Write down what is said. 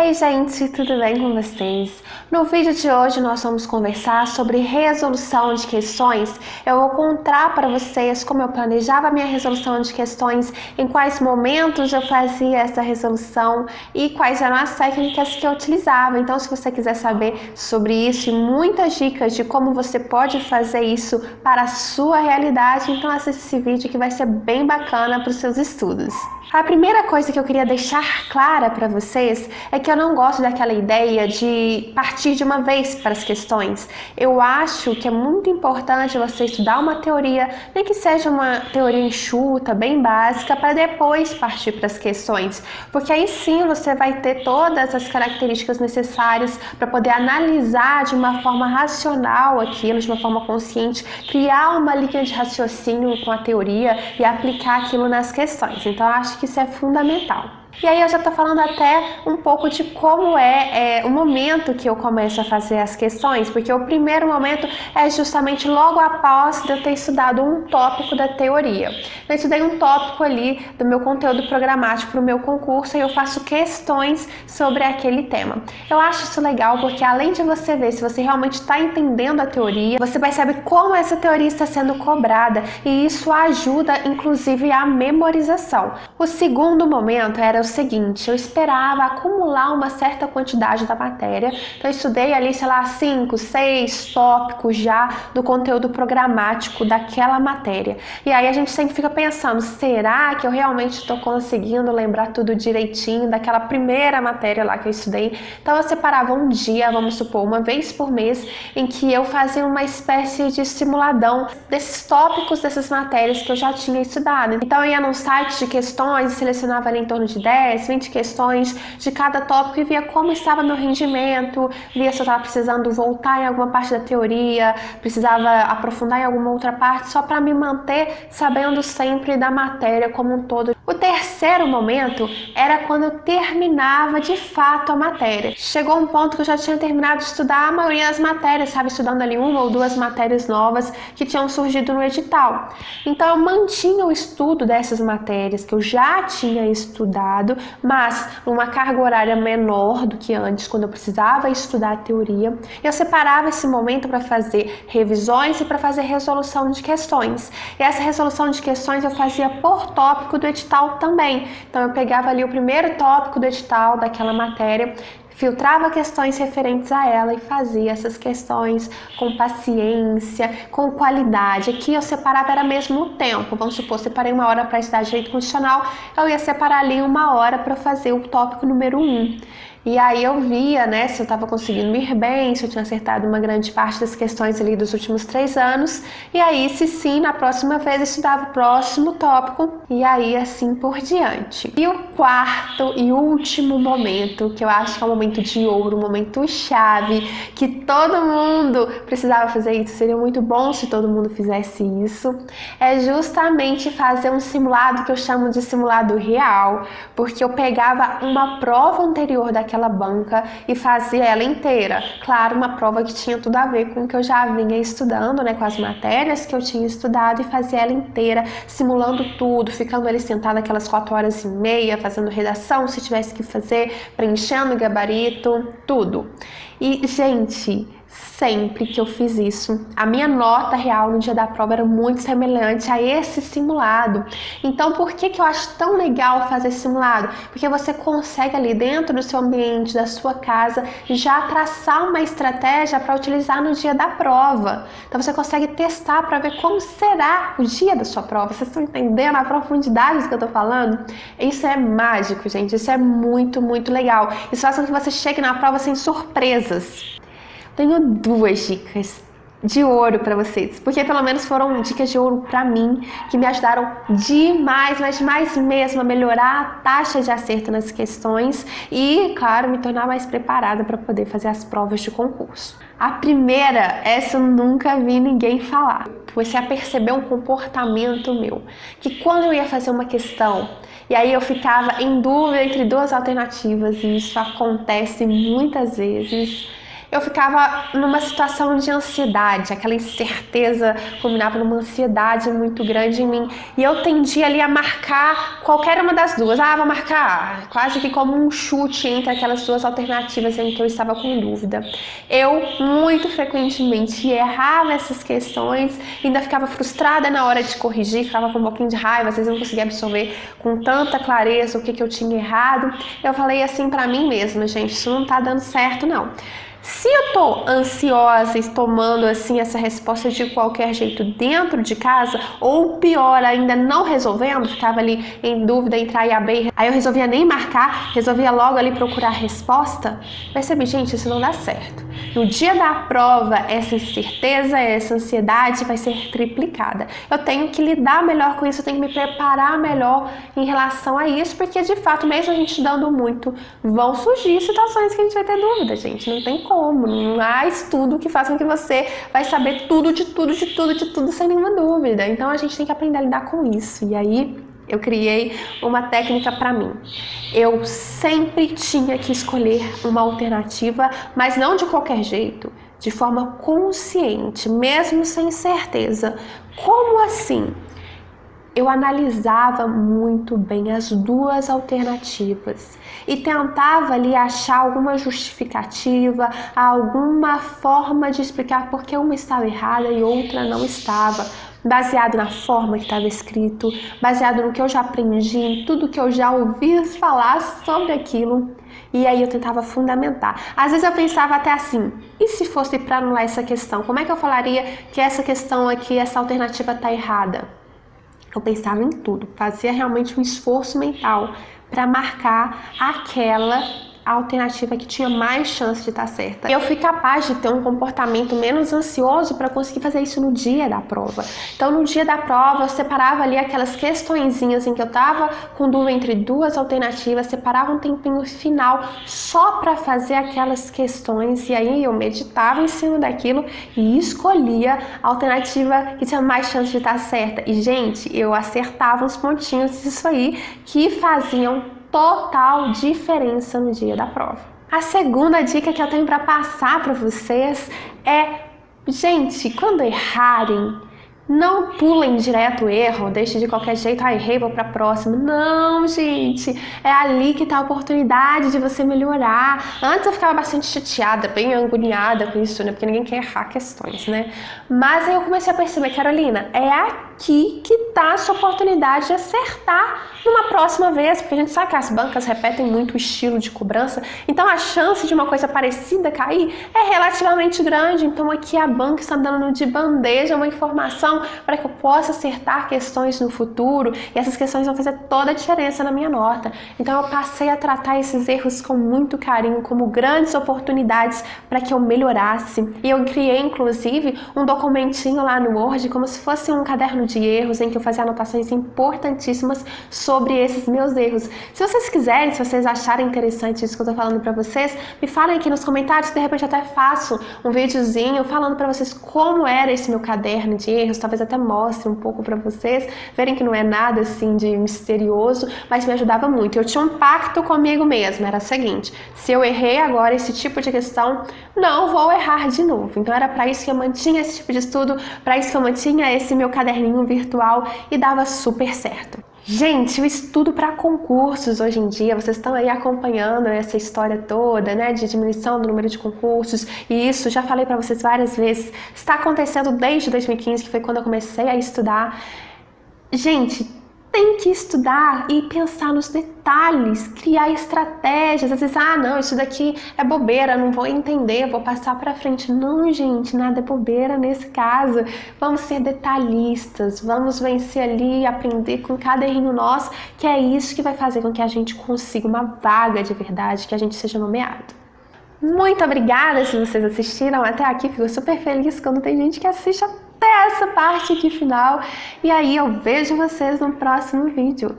Ei gente, tudo bem com vocês? No vídeo de hoje nós vamos conversar sobre resolução de questões. Eu vou contar para vocês como eu planejava a minha resolução de questões, em quais momentos eu fazia essa resolução e quais eram as técnicas que eu utilizava. Então, se você quiser saber sobre isso e muitas dicas de como você pode fazer isso para a sua realidade, então assista esse vídeo que vai ser bem bacana para os seus estudos. A primeira coisa que eu queria deixar clara para vocês é que eu não gosto daquela ideia de partir de uma vez para as questões. Eu acho que é muito importante você estudar uma teoria, nem que seja uma teoria enxuta, bem básica, para depois partir para as questões, porque aí sim você vai ter todas as características necessárias para poder analisar de uma forma racional aquilo, de uma forma consciente, criar uma linha de raciocínio com a teoria e aplicar aquilo nas questões. Então eu acho que isso é fundamental. E aí eu já tô falando até um pouco de como é o momento que eu começo a fazer as questões, porque o primeiro momento é justamente logo após de eu ter estudado um tópico da teoria. Eu estudei um tópico ali do meu conteúdo programático para o meu concurso e eu faço questões sobre aquele tema. Eu acho isso legal porque além de você ver se você realmente está entendendo a teoria, você percebe como essa teoria está sendo cobrada e isso ajuda inclusive a memorização. O segundo momento era o seguinte, eu esperava acumular uma certa quantidade da matéria, então eu estudei ali, sei lá, 5, 6 tópicos já do conteúdo programático daquela matéria. E aí a gente sempre fica pensando, será que eu realmente estou conseguindo lembrar tudo direitinho daquela primeira matéria lá que eu estudei? Então eu separava um dia, vamos supor, uma vez por mês, em que eu fazia uma espécie de simuladão desses tópicos, dessas matérias que eu já tinha estudado. Então eu ia num site de questões e selecionava ali em torno de 10, 20 questões de cada tópico e via como estava meu rendimento, via se eu estava precisando voltar em alguma parte da teoria, precisava aprofundar em alguma outra parte, só para me manter sabendo sempre da matéria como um todo. O terceiro momento era quando eu terminava de fato a matéria. Chegou um ponto que eu já tinha terminado de estudar a maioria das matérias, sabe? Estudando ali uma ou duas matérias novas que tinham surgido no edital. Então eu mantinha o estudo dessas matérias que eu já tinha estudado, mas numa carga horária menor do que antes, quando eu precisava estudar a teoria. Eu separava esse momento para fazer revisões e para fazer resolução de questões. E essa resolução de questões eu fazia por tópico do edital também. Então eu pegava ali o primeiro tópico do edital daquela matéria, filtrava questões referentes a ela e fazia essas questões com paciência, com qualidade. Aqui eu separava era mesmo o tempo. Vamos supor, separei uma hora para estudar direito constitucional, eu ia separar ali uma hora para fazer o tópico número 1. E aí eu via, né, se eu estava conseguindo me ir bem, se eu tinha acertado uma grande parte das questões ali dos últimos 3 anos. E aí, se sim, na próxima vez eu estudava o próximo tópico. E aí, assim por diante. E o quarto e último momento, que eu acho que é um momento de ouro, um momento chave, que todo mundo precisava fazer isso, seria muito bom se todo mundo fizesse isso, é justamente fazer um simulado que eu chamo de simulado real, porque eu pegava uma prova anterior daquela banca e fazia ela inteira. Claro, uma prova que tinha tudo a ver com o que eu já vinha estudando, né, com as matérias que eu tinha estudado, e fazia ela inteira, simulando tudo, ficando ali sentada aquelas 4h30, fazendo redação, se tivesse que fazer, preenchendo o gabarito, tudo. E, gente, sempre que eu fiz isso, a minha nota real no dia da prova era muito semelhante a esse simulado. Então, por que eu acho tão legal fazer simulado? Porque você consegue ali dentro do seu ambiente, da sua casa, já traçar uma estratégia para utilizar no dia da prova. Então, você consegue testar para ver como será o dia da sua prova. Vocês estão entendendo a profundidade do que eu tô falando? Isso é mágico, gente. Isso é muito, muito legal. Isso faz com que você chegue na prova sem surpresas. Tenho 2 dicas de ouro para vocês, porque pelo menos foram dicas de ouro para mim, que me ajudaram demais, mas demais mesmo, a melhorar a taxa de acerto nas questões e, claro, me tornar mais preparada para poder fazer as provas de concurso. A primeira, essa eu nunca vi ninguém falar. Comecei a perceber um comportamento meu, que quando eu ia fazer uma questão, e aí eu ficava em dúvida entre 2 alternativas, e isso acontece muitas vezes, eu ficava numa situação de ansiedade, aquela incerteza combinava numa ansiedade muito grande em mim, e eu tendia ali a marcar qualquer uma das duas. Vou marcar, quase que como um chute entre aquelas duas alternativas em que eu estava com dúvida. Eu muito frequentemente errava essas questões, ainda ficava frustrada na hora de corrigir, ficava com um pouquinho de raiva, às vezes eu não conseguia absorver com tanta clareza o que eu tinha errado. Eu falei assim pra mim mesma, gente, isso não tá dando certo não. Se eu tô ansiosa e tomando assim essa resposta de qualquer jeito dentro de casa, ou pior ainda, não resolvendo, ficava ali em dúvida entre A e a B, aí eu resolvia nem marcar, resolvia logo ali procurar a resposta, percebi, gente, isso não dá certo. No dia da prova, essa incerteza, essa ansiedade vai ser triplicada. Eu tenho que lidar melhor com isso, eu tenho que me preparar melhor em relação a isso, porque de fato, mesmo a gente estudando muito, vão surgir situações que a gente vai ter dúvida, gente, não tem como, não há estudo que faça com que você vai saber tudo, de tudo, de tudo, de tudo, sem nenhuma dúvida. Então a gente tem que aprender a lidar com isso. E aí eu criei uma técnica para mim. Eu sempre tinha que escolher uma alternativa, mas não de qualquer jeito, de forma consciente, mesmo sem certeza. Como assim? Eu analisava muito bem as duas alternativas e tentava ali achar alguma justificativa, alguma forma de explicar por que uma estava errada e outra não estava, baseado na forma que estava escrito, baseado no que eu já aprendi, em tudo que eu já ouvi falar sobre aquilo. E aí eu tentava fundamentar. Às vezes eu pensava até assim, e se fosse para anular essa questão? Como é que eu falaria que essa questão aqui, essa alternativa está errada? Eu pensava em tudo, fazia realmente um esforço mental para marcar aquela alternativa que tinha mais chance de estar certa. Eu fui capaz de ter um comportamento menos ansioso para conseguir fazer isso no dia da prova. Então, no dia da prova, eu separava ali aquelas questõezinhas em que eu estava com dúvida entre duas alternativas, separava um tempinho final só para fazer aquelas questões, e aí eu meditava em cima daquilo e escolhia a alternativa que tinha mais chance de estar certa. E, gente, eu acertava uns pontinhos disso aí que faziam total diferença no dia da prova. A segunda dica que eu tenho para passar para vocês é, gente, quando errarem, não pulem direto o erro, deixe de qualquer jeito, errei, vou para a próxima. Não, gente, é ali que está a oportunidade de você melhorar. Antes eu ficava bastante chateada, bem agoniada com isso, né? Porque ninguém quer errar questões, né? Mas aí eu comecei a perceber, Carolina, é aqui que está a sua oportunidade de acertar numa próxima vez, porque a gente sabe que as bancas repetem muito o estilo de cobrança, então a chance de uma coisa parecida cair é relativamente grande. Então aqui a banca está dando de bandeja uma informação para que eu possa acertar questões no futuro, e essas questões vão fazer toda a diferença na minha nota. Então eu passei a tratar esses erros com muito carinho, como grandes oportunidades para que eu melhorasse, e eu criei inclusive um documentinho lá no Word, como se fosse um caderno de erros, em que eu fazia anotações importantíssimas sobre esses meus erros. Se vocês quiserem, se vocês acharem interessante isso que eu tô falando pra vocês, me falem aqui nos comentários, que de repente eu até faço um videozinho falando pra vocês como era esse meu caderno de erros, talvez até mostre um pouco pra vocês, verem que não é nada assim de misterioso, mas me ajudava muito. Eu tinha um pacto comigo mesma, era o seguinte: se eu errei agora esse tipo de questão, não vou errar de novo. Então era pra isso que eu mantinha esse tipo de estudo, pra isso que eu mantinha esse meu caderninho virtual, e dava super certo. Gente, o estudo para concursos hoje em dia, vocês estão aí acompanhando essa história toda, né, de diminuição do número de concursos, e isso, já falei para vocês várias vezes, está acontecendo desde 2015, que foi quando eu comecei a estudar. Gente, tem que estudar e pensar nos detalhes, criar estratégias. Às vezes, não, isso daqui é bobeira, não vou entender, vou passar para frente. Não, gente, nada é bobeira nesse caso. Vamos ser detalhistas, vamos vencer ali, aprender com cada errinho nosso, que é isso que vai fazer com que a gente consiga uma vaga de verdade, que a gente seja nomeado. Muito obrigada se vocês assistiram até aqui, fico super feliz quando tem gente que assiste até essa parte aqui final. E aí eu vejo vocês no próximo vídeo.